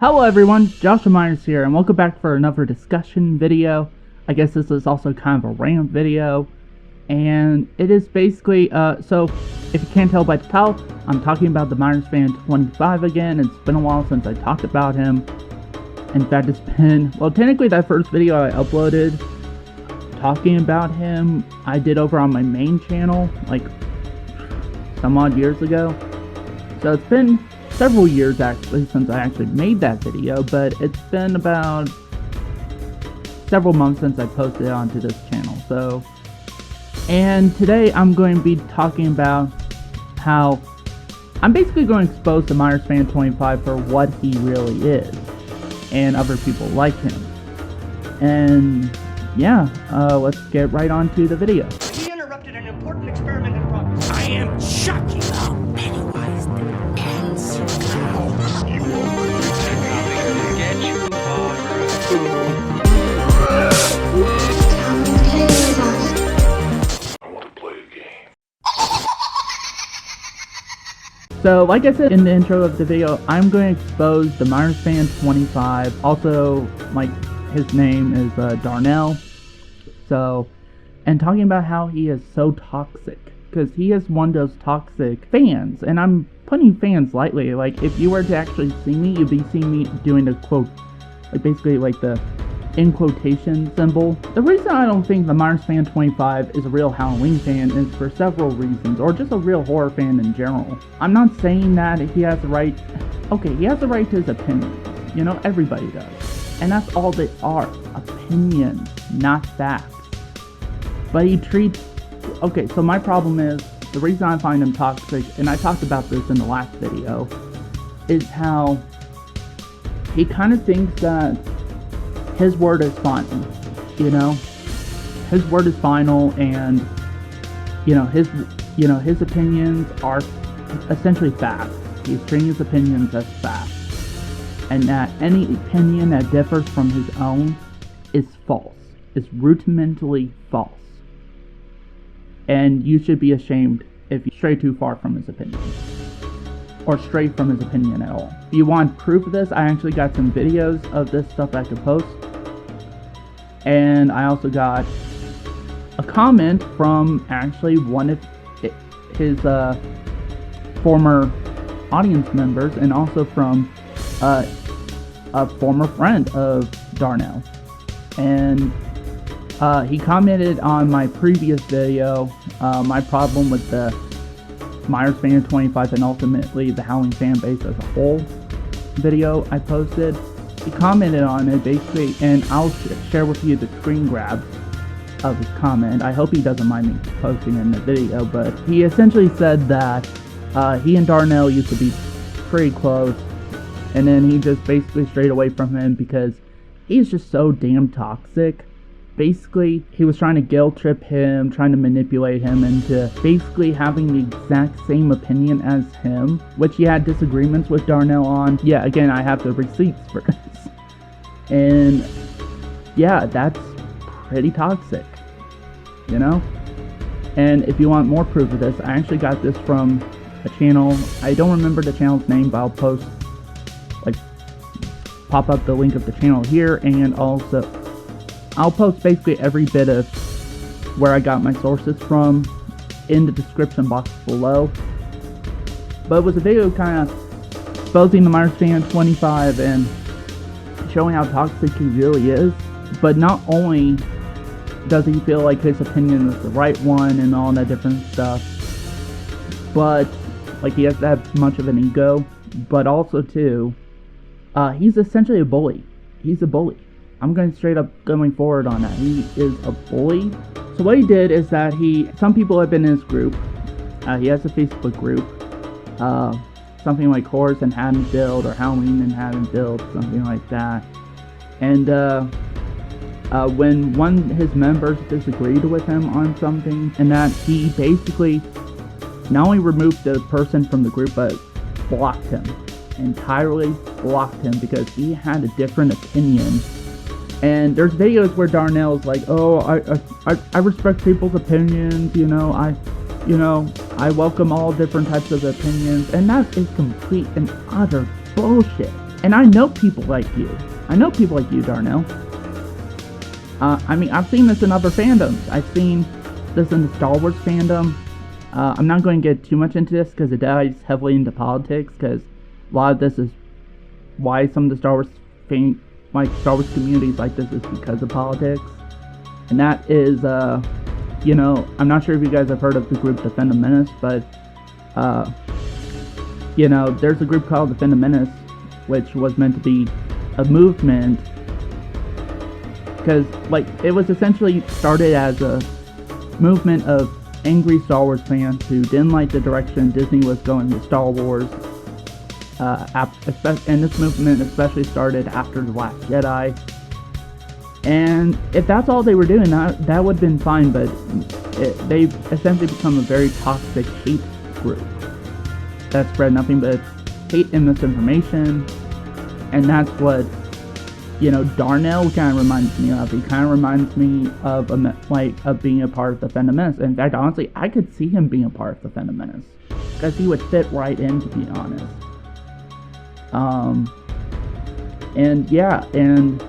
Hello everyone, Joshua Myers here, and welcome back for another discussion video. I guess this is also kind of a rant video, and it is basically, so if you can't tell by the title, I'm talking about TheMyersFan25 again. It's been a while since I talked about him. In fact, it's been, well, technically that first video I uploaded talking about him, I did over on my main channel, like, some odd years ago. So it's been several years actually since I actually made that video, but it's been about several months since I posted it onto this channel. So, and today I'm going to be talking about how I'm basically going to expose TheMyersFan25 for what he really is, and other people like him. And yeah, let's get right on to the video. He interrupted an important experiment in progress. I am shocking. Pennywise the answer. You will get you I want to play a game. So, like I said in the intro of the video, I'm going to expose TheMyersFan25. Also, like, his name is Darnell. So, and talking about how he is so toxic. Because he is one of those toxic fans. And I'm putting fans lightly. Like, if you were to actually see me, you'd be seeing me doing the quote, like, basically, like, the in quotation symbol. The reason I don't think TheMyersFan25 is a real Halloween fan is for several reasons, or just a real horror fan in general. I'm not saying that he has the right, okay, he has the right to his opinions, you know, everybody does. And that's all they are, opinions, not facts. But he treats, okay, so my problem is, the reason I find him toxic, and I talked about this in the last video, is how he kind of thinks that his word is final, you know? His word is final, and, his opinions are essentially facts. He's treating his opinions as facts. And that any opinion that differs from his own is false. Is rudimentally false. And you should be ashamed if you stray too far from his opinion. Or stray from his opinion at all. If you want proof of this, I actually got some videos of this stuff I could post. And I also got a comment from actually one of his former audience members, and also from a former friend of Darnell. And he commented on my previous video, my problem with the TheMyersFan25 and ultimately the Halloween fan base as a whole video I posted. He commented on it basically, and I'll share with you the screen grab of his comment. I hope he doesn't mind me posting in the video, but he essentially said that he and Darnell used to be pretty close, and then he just basically strayed away from him because he's just so damn toxic. Basically, he was trying to guilt trip him, trying to manipulate him into basically having the exact same opinion as him, which he had disagreements with Darnell on. Yeah, again, I have the receipts for this. And yeah, that's pretty toxic, you know? And if you want more proof of this, I actually got this from a channel. I don't remember the channel's name, but I'll post, like, pop up the link of the channel here, and also I'll post basically every bit of where I got my sources from in the description box below. But it was a video kind of exposing TheMyersFan25 and showing how toxic he really is. But not only does he feel like his opinion is the right one and all that different stuff, but like he has that much of an ego, but also too, he's essentially a bully. He's a bully. I'm going straight up going forward on that. He is a bully. So what he did is that some people have been in his group. He has a Facebook group. Something like Horrors in Haddonfield or Halloween in Haddonfield, something like that. And when one of his members disagreed with him on something, and that he basically not only removed the person from the group, but blocked him. Entirely blocked him because he had a different opinion. And there's videos where Darnell's like, oh, I respect people's opinions, I welcome all different types of opinions, and that is complete and utter bullshit. And I know people like you. I know people like you, Darnell. I mean, I've seen this in other fandoms. I've seen this in the Star Wars fandom. I'm not going to get too much into this because it dives heavily into politics, because a lot of this is why some of the Star Wars Star Wars communities like this is because of politics. And that is, you know, I'm not sure if you guys have heard of the group TheMyersFan25, but, you know, there's a group called TheMyersFan25, which was meant to be a movement, because, like, it was essentially started as a movement of angry Star Wars fans who didn't like the direction Disney was going with Star Wars, and this movement especially started after The Last Jedi. And if that's all they were doing, that would have been fine, but they've essentially become a very toxic hate group that spread nothing but hate and misinformation. And that's what, you know, Darnell kind of reminds me of. He kind of reminds me of being a part of the Phantom Menace. In fact, honestly, I could see him being a part of the Phantom Menace, because he would fit right in, to be honest. And yeah, and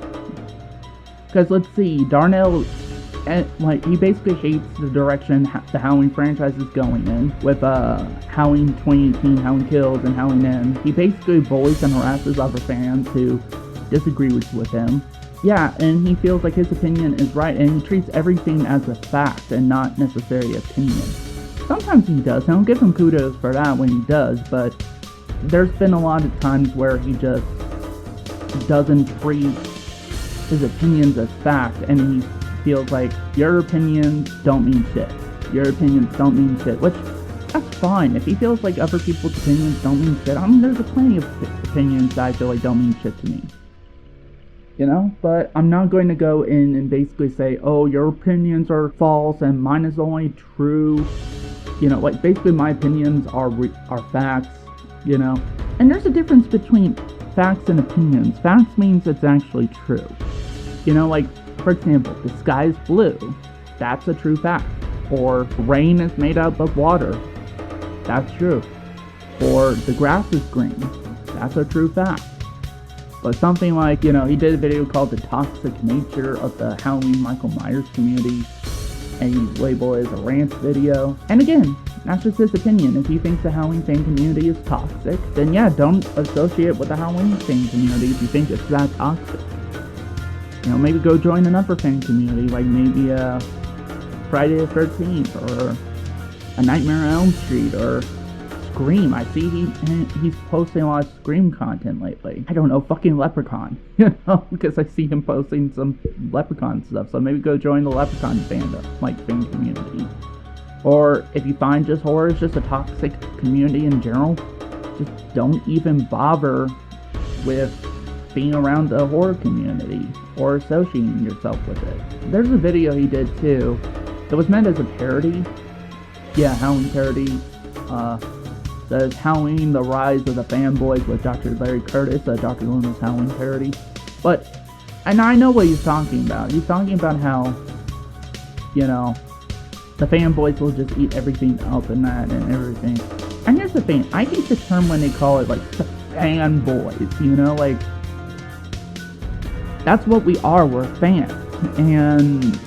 because let's see, Darnell, he basically hates the direction the Halloween franchise is going in, with Halloween 2018, Halloween Kills, and Halloween Ends. He basically bullies and harasses other fans who disagree with him. Yeah, and he feels like his opinion is right, and he treats everything as a fact and not necessarily opinion. Sometimes he does, and I'll give him kudos for that when he does, but there's been a lot of times where he just doesn't treat his opinions as fact, and he feels like your opinions don't mean shit. Your opinions don't mean shit, which, that's fine. If he feels like other people's opinions don't mean shit, I mean, there's plenty of opinions that I feel like don't mean shit to me. You know? But I'm not going to go in and basically say, oh, your opinions are false and mine is only true. You know, like, basically my opinions are facts, you know? And there's a difference between facts and opinions. Facts means it's actually true. You know, like, for example, the sky is blue. That's a true fact. Or rain is made up of water. That's true. Or the grass is green. That's a true fact. But something like, you know, he did a video called The Toxic Nature of the Halloween Michael Myers Community, and he labeled it as a rant video. And again, that's just his opinion. If he thinks the Halloween fan community is toxic, then yeah, don't associate with the Halloween fan community if you think it's that toxic. You know, maybe go join another fan community, like maybe Friday the 13th, or A Nightmare on Elm Street, or Scream. I see he's posting a lot of Scream content lately. I don't know, fucking Leprechaun, you know, because I see him posting some Leprechaun stuff, so maybe go join the Leprechaun fandom, like, fan community. Or if you find just horror is just a toxic community in general, just don't even bother with being around the horror community or associating yourself with it. There's a video he did too that was meant as a parody. Yeah, Halloween parody. Says Halloween, the Rise of the Fanboys with Dr. Larry Curtis, Dr. Luna's Halloween parody. And I know what he's talking about. He's talking about how, you know, the fanboys will just eat everything up and that and everything. And here's the thing, I hate the term when they call it, like, the fanboys, you know, like, that's what we are, we're fans. And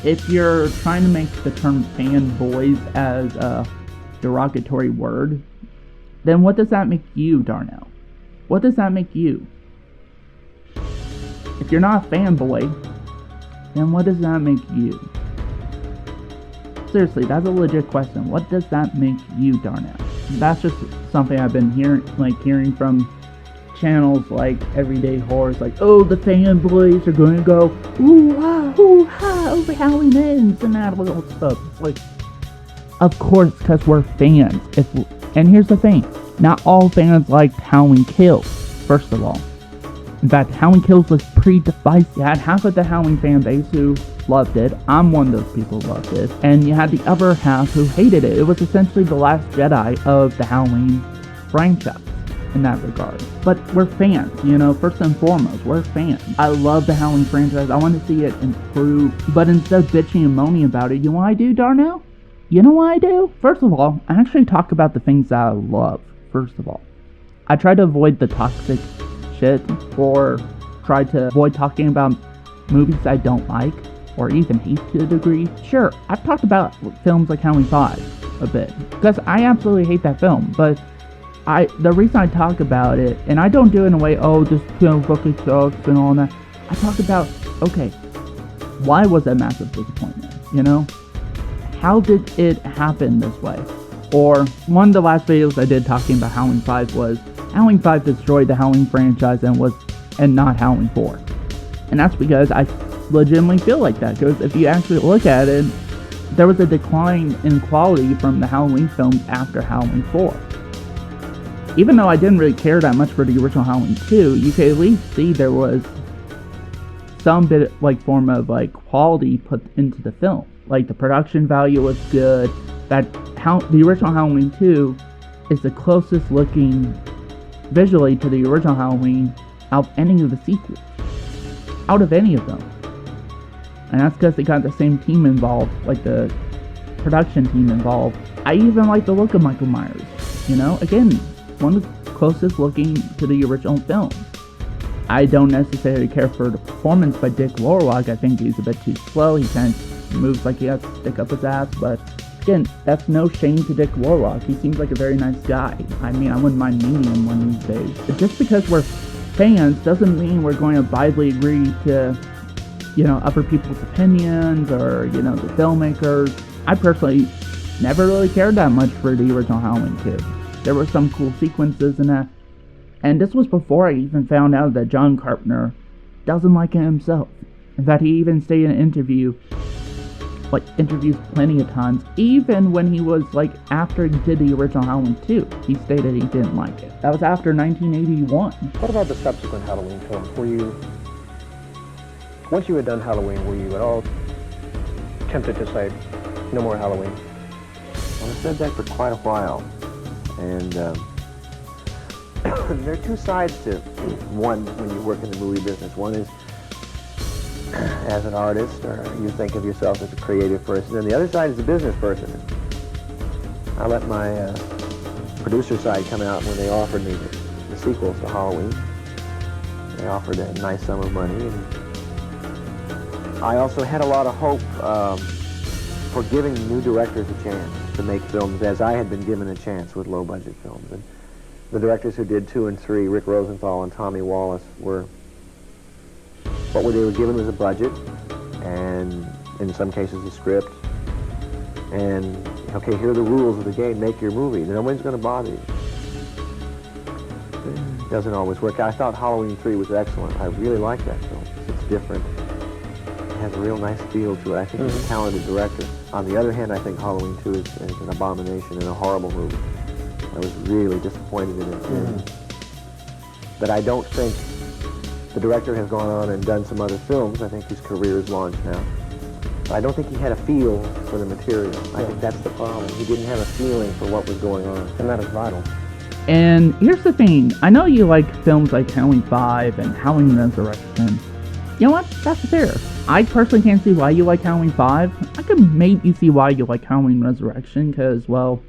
if you're trying to make the term fanboys as a derogatory word, then what does that make you, Darnell? What does that make you? If you're not a fanboy, then what does that make you? Seriously, that's a legit question. What does that make you, Darnell? That's just something I've been hearing from channels like Everyday Horrors, like, oh, the fanboys are going to go ooh ha over Halloween Ends and that little stuff. It's like, of course, because we're fans. And here's the thing, not all fans liked Halloween Kills, first of all. In fact, Halloween Kills was pretty divisive. You had half of the Halloween fan base who loved it. I'm one of those people who loved it. And you had the other half who hated it. It was essentially the Last Jedi of the Halloween franchise in that regard. But we're fans, you know, first and foremost, we're fans. I love the Halloween franchise. I want to see it improve. But instead of bitching and moaning about it, you know what I do, Darnell? You know what I do? First of all, I actually talk about the things that I love, first of all. I try to avoid the toxic shit or try to avoid talking about movies I don't like or even hate to a degree. Sure, I've talked about films like Halloween 5 a bit because I absolutely hate that film, but the reason I talk about it, and I don't do it in a way, oh, this film fucking sucks and all that. I talk about, okay, why was that massive disappointment, you know? How did it happen this way? Or one of the last videos I did talking about Halloween 5 was Halloween 5 destroyed the Halloween franchise and not Halloween 4. And that's because I legitimately feel like that, because if you actually look at it, there was a decline in quality from the Halloween films after Halloween 4. Even though I didn't really care that much for the original Halloween 2, you could at least see there was some bit form of quality put into the film. Like the production value was good. The original Halloween 2 is the closest looking visually to the original Halloween out of any of the sequels. Out of any of them. And that's because they got the same team involved, like the production team involved. I even like the look of Michael Myers. You know, again, one of the closest looking to the original film. I don't necessarily care for the performance by Dick Warlock. I think he's a bit too slow. He kind of moves like he has to stick up his ass, but again, that's no shame to Dick Warlock. He seems like a very nice guy. I mean, I wouldn't mind meeting him one of these days. But just because we're fans doesn't mean we're going to widely agree to, other people's opinions or, the filmmakers. I personally never really cared that much for the original Halloween 2. There were some cool sequences in that. And this was before I even found out that John Carpenter doesn't like it himself. In fact, he even stated in an interview, interviews plenty of times, even when he was, after he did the original Halloween 2, he stated he didn't like it. That was after 1981. What about the subsequent Halloween films? Once you had done Halloween, were you at all tempted to say, no more Halloween? Well, I said that for quite a while. And there are two sides to one when you work in the movie business. One is as an artist, or you think of yourself as a creative person, and the other side is a business person. I let my producer side come out when they offered me the sequels to Halloween. They offered a nice sum of money, and I also had a lot of hope for giving new directors a chance to make films as I had been given a chance with low-budget films. And the directors who did 2 and 3, Rick Rosenthal and Tommy Wallace, they were given was a budget, and in some cases a script, and okay, here are the rules of the game, make your movie. No one's going to bother you. It doesn't always work. I thought Halloween 3 was excellent. I really like that film. It's different. It has a real nice feel to it. I think he's a talented director. On the other hand, I think Halloween 2 is an abomination and a horrible movie. I was really disappointed in it. But I don't think the director has gone on and done some other films. I think his career is launched now. But I don't think he had a feel for the material. I think that's the problem. He didn't have a feeling for what was going on. And that is vital. And here's the thing. I know you like films like Halloween 5 and Halloween Resurrection. You know what? That's fair. I personally can't see why you like Halloween 5. I could maybe see why you like Halloween Resurrection, because, well,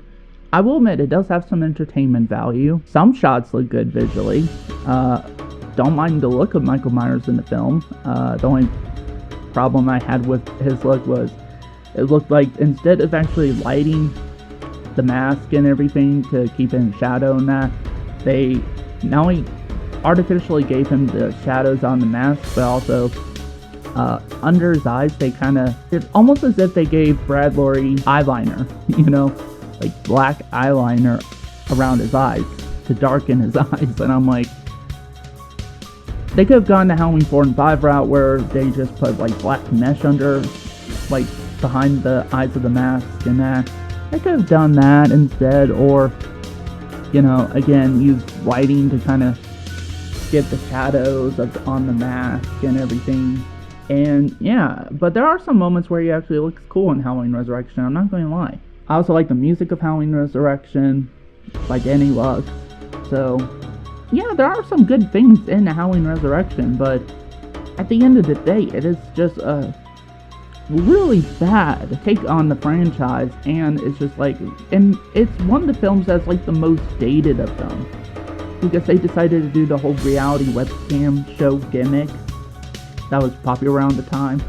I will admit it does have some entertainment value. Some shots look good visually. Don't mind the look of Michael Myers in the film. The only problem I had with his look was it looked like instead of actually lighting the mask and everything to keep it in shadow and that, they not only artificially gave him the shadows on the mask, but also under his eyes, it's almost as if they gave Brad Lorry eyeliner, black eyeliner around his eyes to darken his eyes. And I'm like, they could have gone the Halloween 4 and 5 route where they just put black mesh under, behind the eyes of the mask and that. They could have done that instead, or, again, use lighting to kind of get the shadows on the mask and everything. And yeah, but there are some moments where he actually looks cool in Halloween Resurrection, I'm not going to lie. I also like the music of Halloween Resurrection by Danny Lux. So yeah, there are some good things in Halloween Resurrection, but at the end of the day, it is just a really bad take on the franchise, and it's just and it's one of the films that's the most dated of them. because they decided to do the whole reality webcam show gimmick that was popular around the time.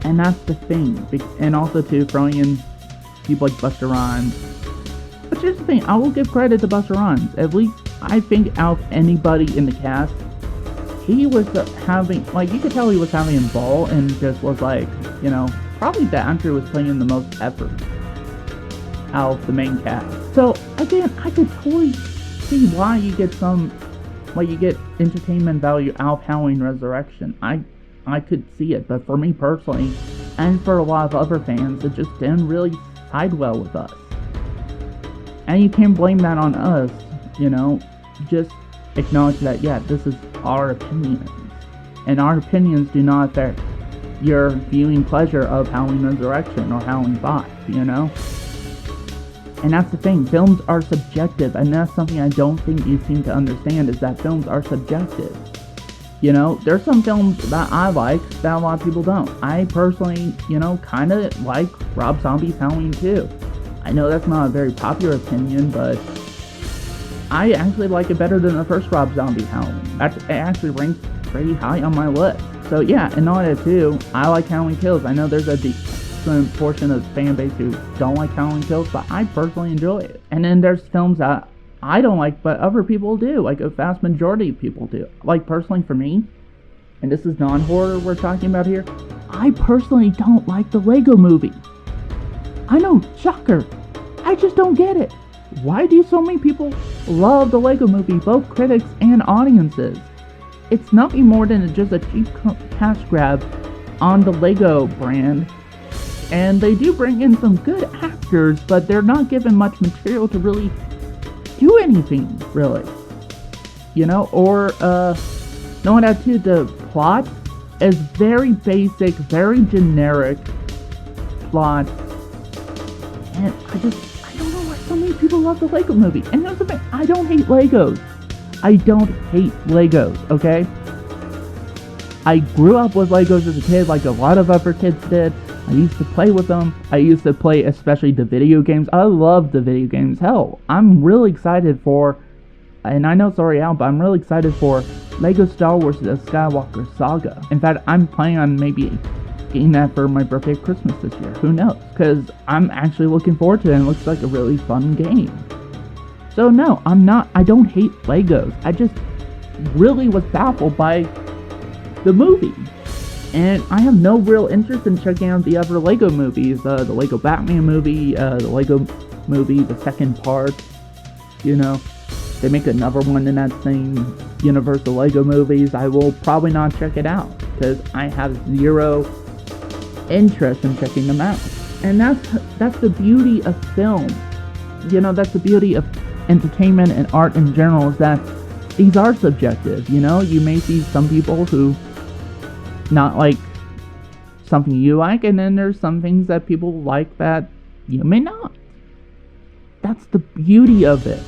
And that's the thing. And also too, throwing in people like Busta Rhymes. But here's the thing, I will give credit to Busta Rhymes. At least, I think out of anybody in the cast, he was having, like, you could tell he was having a ball and just was like, you know, probably the actor was putting in the most effort out of the main cast. So, again, I could totally see why you get entertainment value out of Halloween Resurrection. I could see it, but for me personally, and for a lot of other fans, it just didn't really side well with us. And you can't blame that on us, you know, just acknowledge that, yeah, this is our opinions. And our opinions do not affect your viewing pleasure of Halloween Resurrection or Halloween 5, you know? And that's the thing, films are subjective, and that's something I don't think you seem to understand, is that films are subjective. You know, there's some films that I like that a lot of people don't. I personally, you know, kind of like Rob Zombie's Halloween 2. I know that's not a very popular opinion, but I actually like it better than the first Rob Zombie Halloween. It actually ranks pretty high on my list. So yeah, and all that too, I like Halloween Kills. I know there's a decent portion of the fan base who don't like Halloween Kills, but I personally enjoy it. And then there's films that I don't like, but other people do, like a vast majority of people do. Like, personally for me, and this is non-horror we're talking about here, I personally don't like the Lego Movie. I know, shocker, I just don't get it. Why do so many people love the Lego Movie, both critics and audiences? It's nothing more than just a cheap cash grab on the Lego brand, and they do bring in some good actors, but they're not given much material to really do anything, really. You know, or, knowing that too, the plot is very basic, very generic plot, and I don't know why so many people love the Lego Movie. And here's the thing, I don't hate Legos. I don't hate Legos, okay? I grew up with Legos as a kid, like a lot of other kids did. I used to play with them. I used to play especially the video games. I love the video games. Hell, I'm really excited for, and I know it's already out, but I'm really excited for Lego Star Wars The Skywalker Saga. In fact, I'm planning on maybe getting that for my birthday or Christmas this year. Who knows? Because I'm actually looking forward to it, and it looks like a really fun game. So no, I don't hate Legos. I just really was baffled by the movie. And I have no real interest in checking out the other Lego movies. The Lego Batman movie, the Lego movie, the second part. You know, they make another one in that same universe of Lego movies. I will probably not check it out, because I have zero interest in checking them out. And that's the beauty of film. You know, that's the beauty of entertainment and art in general, is that these are subjective. You know, you may see some people who not like something you like, and then there's some things that people like that you may not. That's the beauty of it,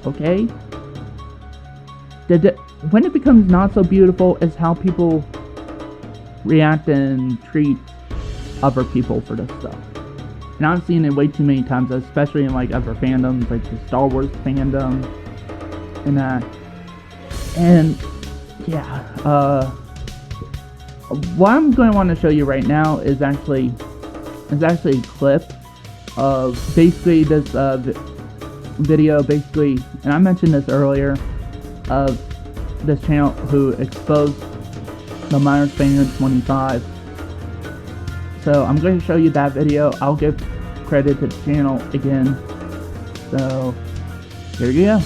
okay? When it becomes not so beautiful is how people react and treat other people for this stuff. And I've seen it way too many times, especially in like other fandoms, like the Star Wars fandom and that. And yeah, what I'm going to want to show you right now is actually a clip of basically this video, basically, and I mentioned this earlier, of this channel who exposed TheMyersFan25. So I'm going to show you that video. I'll give credit to the channel again. So here you go.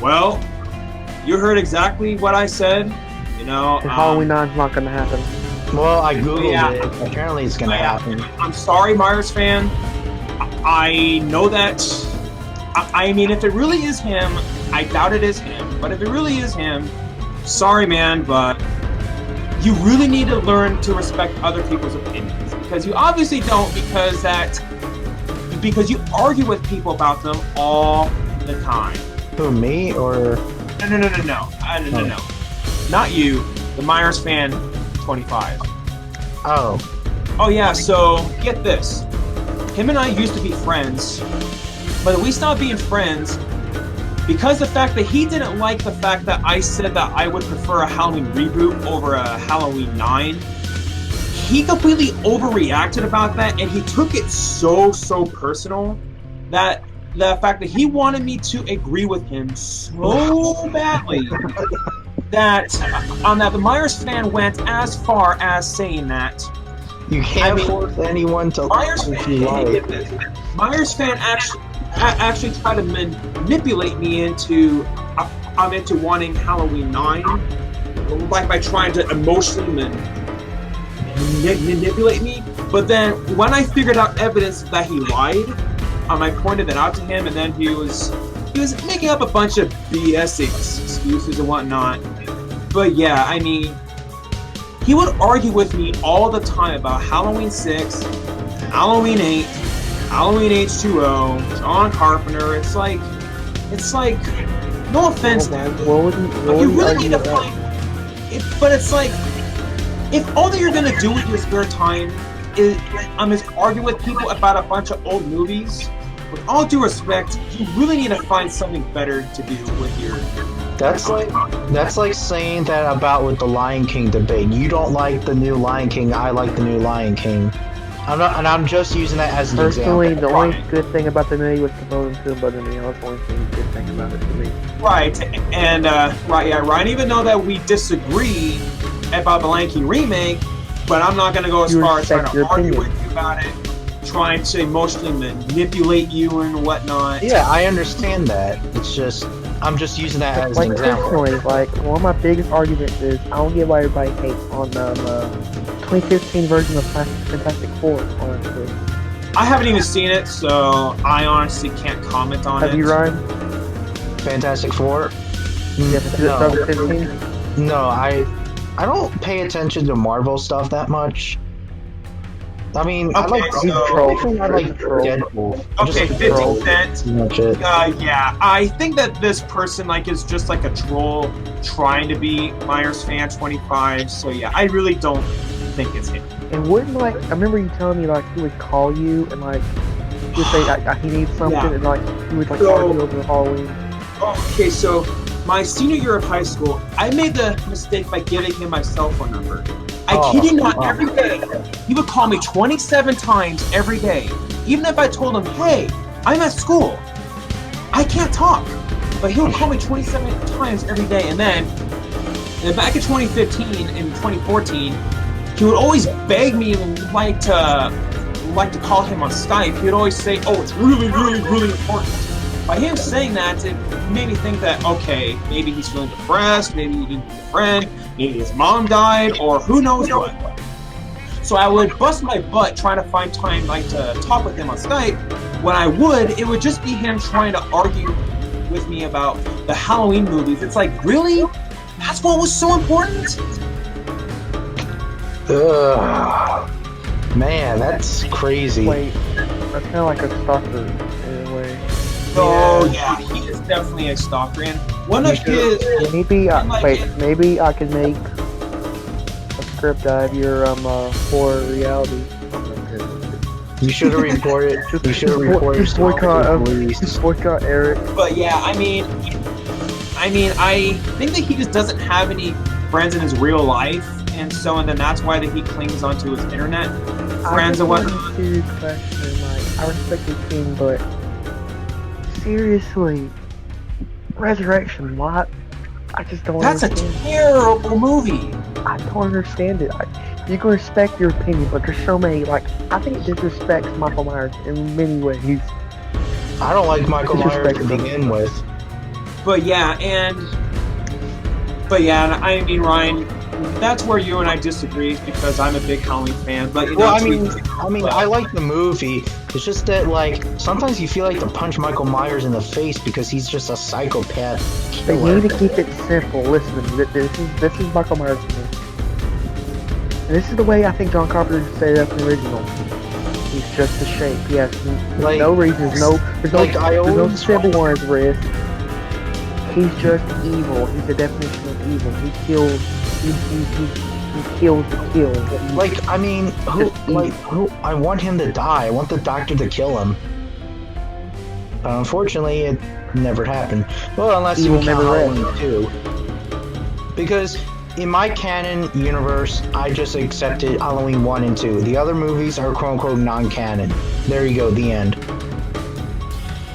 Well, you heard exactly what I said. You know, And Halloween 9's not going to happen. Well, I googled Yeah. it. Apparently, it's gonna happen. I'm sorry, Myers fan. I know that. I mean, if it really is him, I doubt it is him. But if it really is him, sorry, man. But you really need to learn to respect other people's opinions, because you obviously don't. Because you argue with people about them all the time. Who, me or? No. Not you. The TheMyersFan25. Oh. Oh yeah, so get this. Him and I used to be friends, but we stopped being friends because the fact that he didn't like the fact that I said that I would prefer a Halloween reboot over a Halloween 9. He completely overreacted about that, and he took it so personal that the fact that he wanted me to agree with him so badly that the Myers fan went as far as saying that You can't force anyone to Myers like fan, what you like. Myers fan actually tried to manipulate me into wanting Halloween 9, like by trying to emotionally manipulate me. But then when I figured out evidence that he lied, I pointed that out to him, and then he was making up a bunch of BS excuses and whatnot. But yeah, I mean, he would argue with me all the time about Halloween 6, Halloween 8, Halloween H2O, John Carpenter. It's like, no offense, man. You really need to find it, but it's like, if all that you're gonna do with your spare time is argue with people about a bunch of old movies, with all due respect, you really need to find something better to do with your. That's like saying that about with the Lion King debate. You don't like the new Lion King. I like the new Lion King. I'm just using that as an Personally, example. the only good thing about the movie was the bone too, but the only good thing about it to me. Right, and Ryan, even though that we disagree about the Lion King remake, but I'm not gonna go as far as trying to argue with you about it, trying to emotionally manipulate you and whatnot. Yeah, I understand that. It's just I'm just using that as an example. Personally, one of my biggest arguments is I don't get why everybody hates on the 2015 version of Fantastic Four. Honestly, I haven't even seen it, so I honestly can't comment on it. Have you, Ryan? Fantastic Four? Yeah, 2015. No, I don't pay attention to Marvel stuff that much. I mean, Okay, I like Deadpool. Okay, 50 Cent. Much it. Yeah, I think that this person is just like a troll trying to be TheMyersFan25. So yeah, I really don't think it's him. And wouldn't I remember you telling me he would call you and he would say he needs something and he would argue over Halloween. Okay, so my senior year of high school, I made the mistake by giving him my cell phone number. I kid you not, every day, he would call me 27 times every day. Even if I told him, hey, I'm at school, I can't talk. But he would call me 27 times every day. And then back in 2015 and 2014, he would always beg me like to call him on Skype. He would always say, oh, it's really, really, really important. By him saying that, it made me think that, okay, maybe he's feeling depressed, maybe he didn't have a friend, maybe his mom died, or who knows what. So I would bust my butt trying to find time to talk with him on Skype. When I would, it would just be him trying to argue with me about the Halloween movies. It's like, really? That's what was so important? Ugh. Man, that's crazy. Wait, that's kind of like a stalker in a way. Oh yeah, he is definitely a stalker. And one of his maybe maybe I could make a script out of your horror reality. You should have reported. You should have reported. Just boycott Eric. But yeah, I mean, I think that he just doesn't have any friends in his real life, and then that's why that he clings onto his internet friends and whatnot. Serious question, I respect your team, but seriously, Resurrection, what? I just don't understand. That's a terrible movie. I don't understand it. You can respect your opinion, but there's so many, I think it disrespects Michael Myers in many ways. I don't like Michael Myers to begin with. But yeah, and I mean, Ryan, that's where you and I disagree because I'm a big Halloween fan. But you know, I like the movie. It's just that, like, sometimes you feel like to punch Michael Myers in the face because he's just a psychopath They killer. need to keep it simple. Listen, this is Michael Myers to me. And this is the way I think John Carpenter set it up in the original. He's just a shape. He has no reason. There's no symbol on his wrist. He's just evil. He's the definition of evil. He kills. He kills to kill. Like, I mean, who? I want him to die. I want the doctor to kill him. But unfortunately, it never happened. Well, unless you count Halloween 2. Because in my canon universe, I just accepted Halloween 1 and 2. The other movies are quote-unquote non-canon. There you go, the end.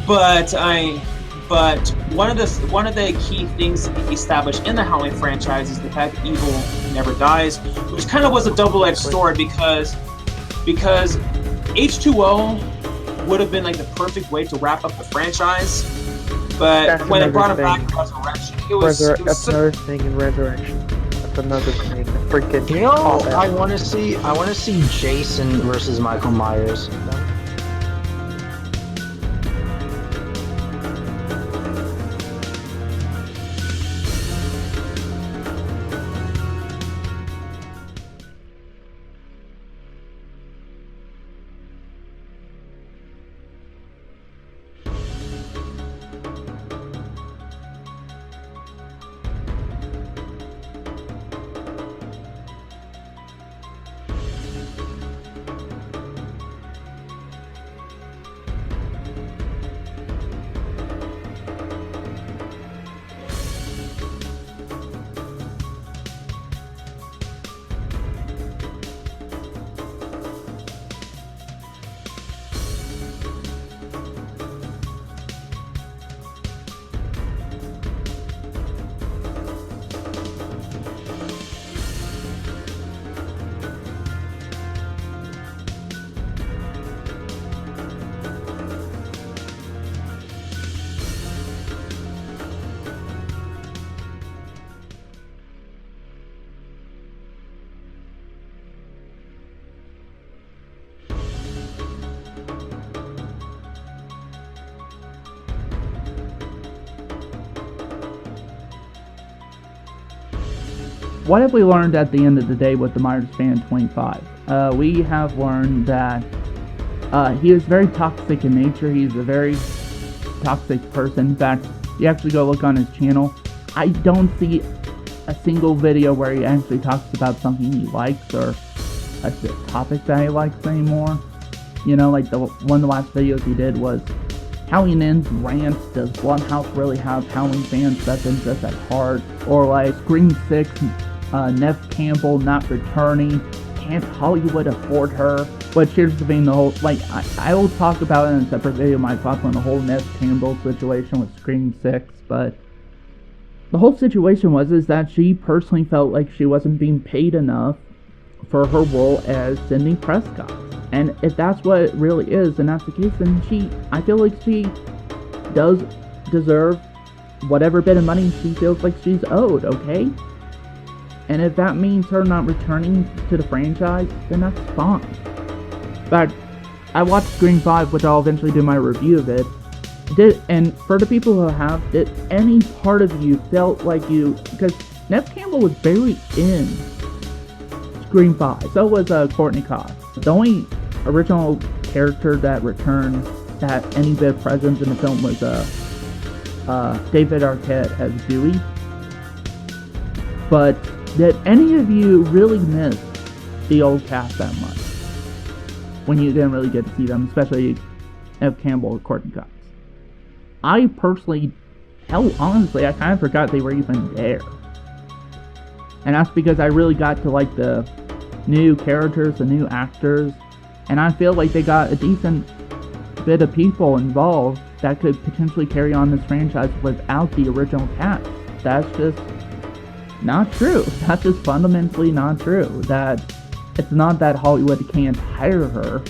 But one of the key things established in the Halloween franchise is the fact that evil never dies, which kind of was a double-edged sword because H2O would have been like the perfect way to wrap up the franchise, but when they brought it back in Resurrection, that's another thing in Resurrection. That's another thing. Freaking. You know, I want to see Jason versus Michael Myers. What have we learned at the end of the day with the TheMyersFan25? We have learned that he is very toxic in nature. He's a very toxic person. In fact, you actually go look on his channel. I don't see a single video where he actually talks about something he likes or a topic that he likes anymore. You know, like one of the last videos he did was Halloween Ends rant. Does Blumhouse really have Halloween fans' best interest at heart? Or like Scream 6, Nev Campbell not returning. Can't Hollywood afford her? But here's the thing, the whole, like, I will talk about it in a separate video, my thoughts on the whole Nev Campbell situation with Scream 6, but the whole situation is that she personally felt like she wasn't being paid enough for her role as Sidney Prescott. And if that's what it really is, and that's the case, then I feel like she does deserve whatever bit of money she feels like she's owed, okay? And if that means her not returning to the franchise, then that's fine. In fact, I watched Scream 5, which I'll eventually do my review of it. And for the people who have, did any part of you felt like because Nev Campbell was barely in Scream 5, so was Courtney Cox. The only original character that returned that had any bit of presence in the film was David Arquette as Dewey. But did any of you really miss the old cast that much when you didn't really get to see them, especially Nev Campbell or Courtney Cox? I personally, honestly, I kind of forgot they were even there. And that's because I really got to like the new characters, the new actors, and I feel like they got a decent bit of people involved that could potentially carry on this franchise without the original cast. That's just not true. That's just fundamentally not true. That it's not that Hollywood can't hire her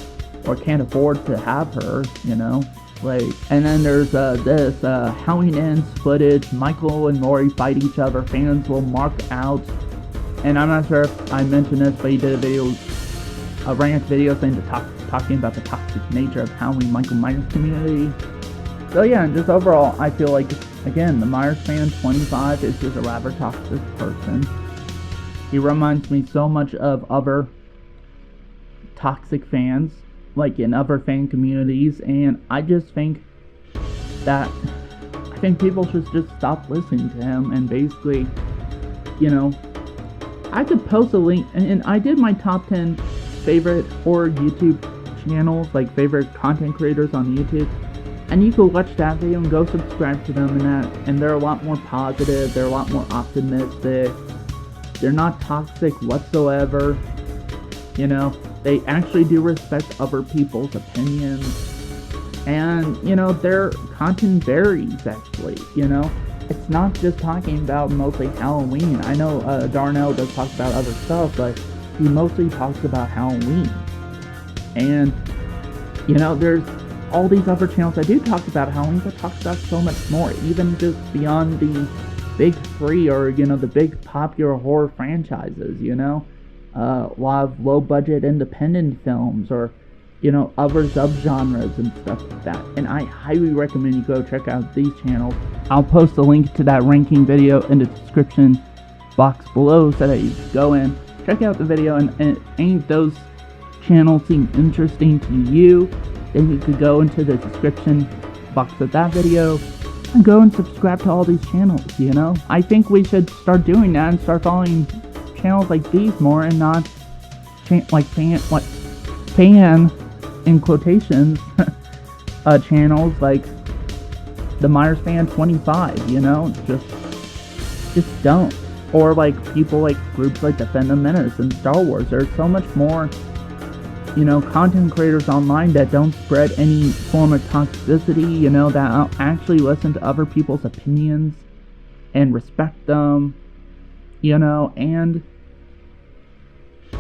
or can't afford to have her, you know. Like, and then there's this Halloween Ends footage. Michael and Laurie fight each other. Fans will mark out. And I'm not sure if I mentioned this, but he did a rant video saying talking about the toxic nature of Halloween Michael Myers community. So yeah, and just overall, I feel like, again, the TheMyersFan25 is just a rather toxic person. He reminds me so much of other toxic fans, like in other fan communities, and I just think that people should just stop listening to him, and basically, you know, I could post a link, and I did my top 10 favorite horror YouTube channels, like favorite content creators on YouTube, and you could watch that video and go subscribe to them, and they're a lot more positive, they're a lot more optimistic, they're not toxic whatsoever, you know, they actually do respect other people's opinions, and, you know, their content varies, actually, you know, it's not just talking about mostly Halloween. I know Darnell does talk about other stuff, but he mostly talks about Halloween, and, you know, there's all these other channels that do talk about Halloween, but talk about so much more, even just beyond the big three, or, you know, the big popular horror franchises, you know, a lot of low-budget independent films, or, you know, other subgenres and stuff like that, and I highly recommend you go check out these channels. I'll post a link to that ranking video in the description box below so that you can go in, check out the video, and if any of those channels seem interesting to you, then you could go into the description box of that video and go and subscribe to all these channels, you know? I think we should start doing that and start following channels like these more, and not fan in quotations channels like TheMyersFan25, you know? Just don't. Or like people like groups like Defend the Menace and Star Wars. There's so much more, you know, content creators online that don't spread any form of toxicity, you know, that actually listen to other people's opinions and respect them, you know, and,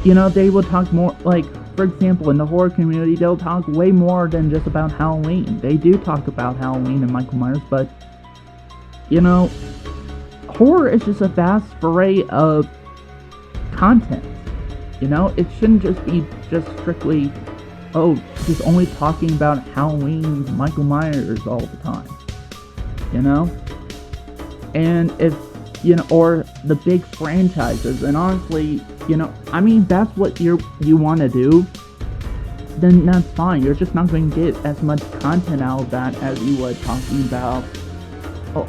you know, they will talk more, like, for example, in the horror community, they'll talk way more than just about Halloween. They do talk about Halloween and Michael Myers, but, you know, horror is just a vast array of content. You know, it shouldn't just be just strictly, just only talking about Halloween, Michael Myers all the time, you know? And if, you know, or the big franchises, and honestly, you know, I mean, that's what you want to do, then that's fine. You're just not going to get as much content out of that as you would talking about,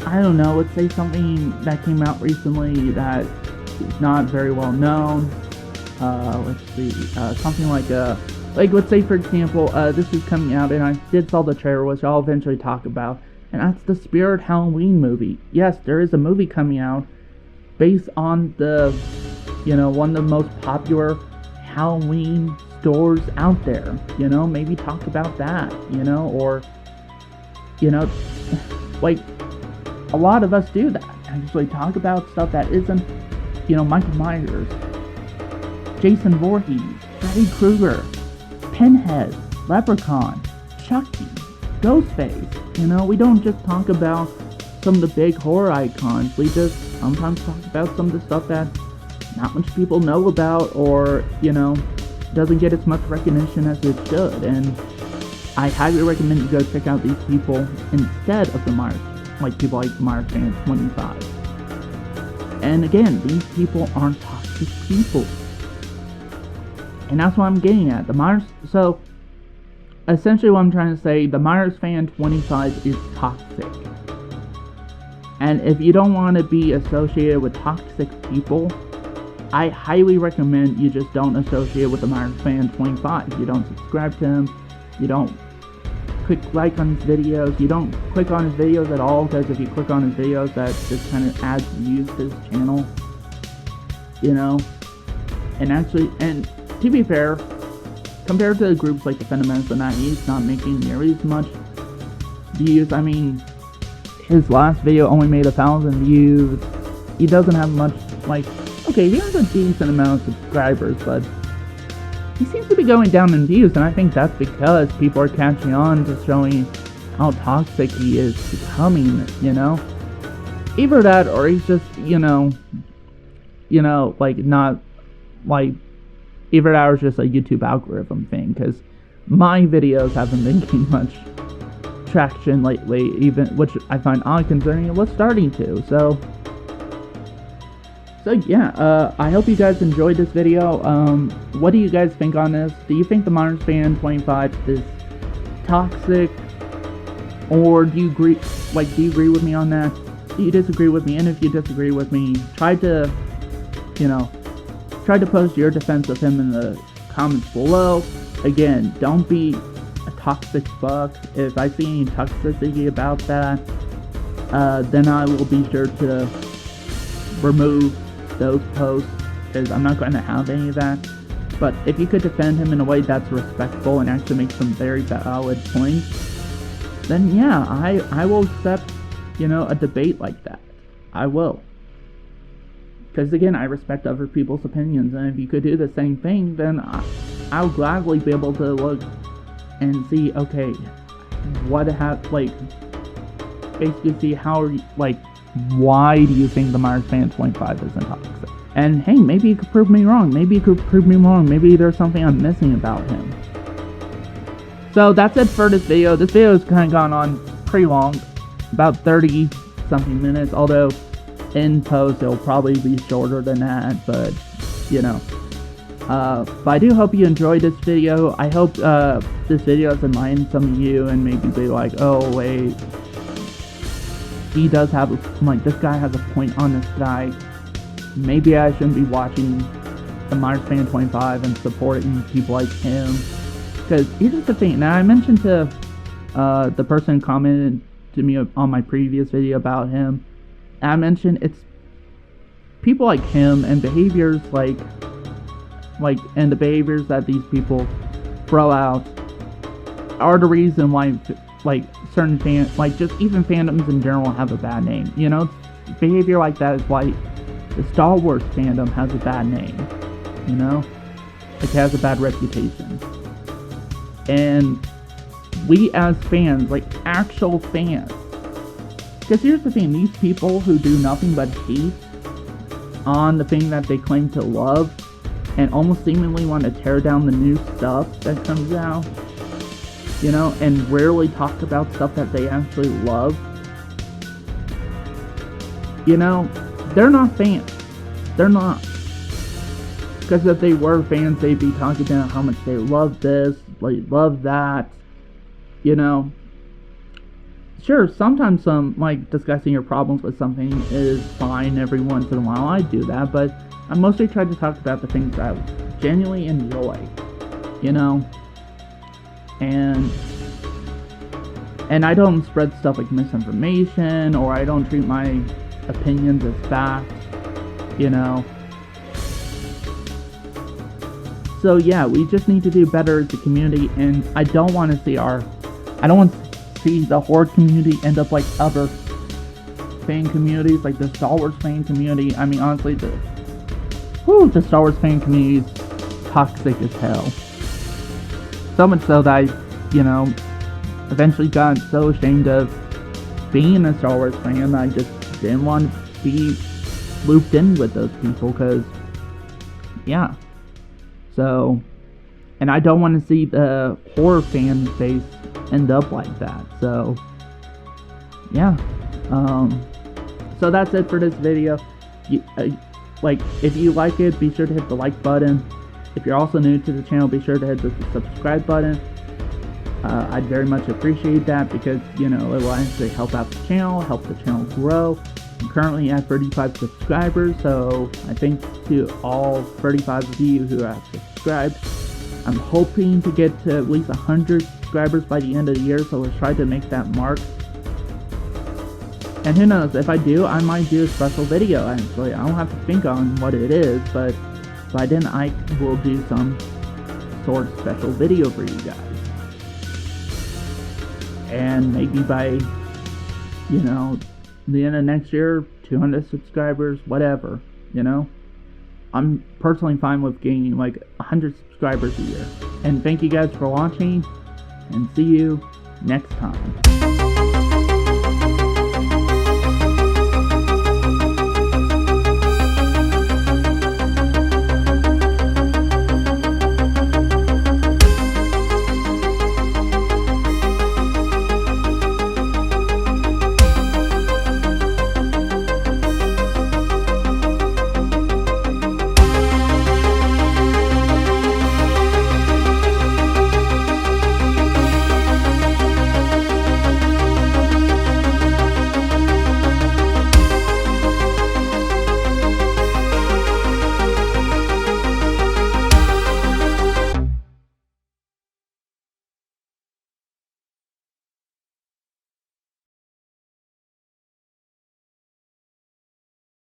I don't know, let's say something that came out recently that is not very well known. Let's see, something like let's say, for example, this is coming out, and I did saw the trailer, which I'll eventually talk about, and that's the Spirit Halloween movie. Yes, there is a movie coming out based on the, you know, one of the most popular Halloween stores out there, you know, maybe talk about that, you know, or, you know, like, a lot of us do that, actually talk about stuff that isn't, you know, Michael Myers, Jason Voorhees, Freddy Krueger, Pinhead, Leprechaun, Chucky, Ghostface. You know, we don't just talk about some of the big horror icons. We just sometimes talk about some of the stuff that not much people know about, or, you know, doesn't get as much recognition as it should. And I highly recommend you go check out these people instead of the Myers, like people like TheMyersFan25. And again, these people aren't toxic people. And that's what I'm getting at. So, essentially what I'm trying to say, the TheMyersFan25 is toxic. And if you don't want to be associated with toxic people, I highly recommend you just don't associate with the TheMyersFan25. You don't subscribe to him, you don't click like on his videos, you don't click on his videos at all, because if you click on his videos, that just kind of adds views to his channel. You know? And actually, and to be fair, compared to groups like Defend the Menace, and he's not making nearly as much views. I mean, his last video only made 1,000 views. He doesn't have much, like, okay, he has a decent amount of subscribers, but he seems to be going down in views, and I think that's because people are catching on to showing how toxic he is becoming, you know? Either that, or he's just, you know, like, not, like, either that or it's just a YouTube algorithm thing, because my videos haven't been getting much traction lately, even, which I find odd considering it was starting to. So yeah, I hope you guys enjoyed this video. What do you guys think on this? Do you think TheMyersFan25 is toxic, or do you agree? Like, do you agree with me on that? Do you disagree with me? And if you disagree with me, try to post your defense of him in the comments below. Again, don't be a toxic fuck. If I see any toxicity about that, then I will be sure to remove those posts, because I'm not going to have any of that. But if you could defend him in a way that's respectful and actually make some very valid points, then yeah, I will accept, a debate like that. I will. Because again, I respect other people's opinions, and if you could do the same thing, then I'll gladly be able to look and see, okay, basically see how, why do you think TheMyersFan25 isn't toxic? And hey, maybe you could prove me wrong. Maybe there's something I'm missing about him. So that's it for this video. This video has kind of gone on pretty long, about 30 something minutes, although in post it'll probably be shorter than that, but but I do hope you enjoyed this video. I hope this video has enlightened some of you and maybe be like, oh wait, he does have this guy has a point on this guy. Maybe I shouldn't be watching TheMyersFan25 and supporting people like him. Because here's just the thing. Now, I mentioned to the person who commented to me on my previous video about him, I mentioned it's people like him and behaviors and the behaviors that these people throw out are the reason why certain fans, just even fandoms in general, have a bad name. Behavior like that is why the Star Wars fandom has a bad name. It has a bad reputation. And we as fans, actual fans, because here's the thing, these people who do nothing but hate on the thing that they claim to love and almost seemingly want to tear down the new stuff that comes out, and rarely talk about stuff that they actually love, they're not fans. They're not. Because if they were fans, they'd be talking about how much they love this, love that, Sure, sometimes discussing your problems with something is fine every once in a while. I do that, but I mostly try to talk about the things that I genuinely enjoy, and I don't spread stuff like misinformation, or I don't treat my opinions as fact, So yeah, we just need to do better as a community, and I don't want to see the Horde community end up like other fan communities, like the Star Wars fan community. I mean, honestly, the Star Wars fan community is toxic as hell. So much so that I, eventually got so ashamed of being a Star Wars fan that I just didn't want to be looped in with those people, because, yeah. So, and I don't want to see the horror fan base end up like that. So, yeah. So that's it for this video. If you like it, be sure to hit the like button. If you're also new to the channel, be sure to hit the subscribe button. I'd very much appreciate that, because, it will actually help out the channel, help the channel grow. I'm currently at 35 subscribers, so I thank to all 35 of you who have subscribed. I'm hoping to get to at least 100 subscribers by the end of the year, so let's try to make that mark. And who knows, if I do, I might do a special video, actually. I don't have to think on what it is, but by then I will do some sort of special video for you guys. And maybe by, the end of next year, 200 subscribers, whatever, I'm personally fine with gaining 100 subscribers a year. And thank you guys for watching, and see you next time.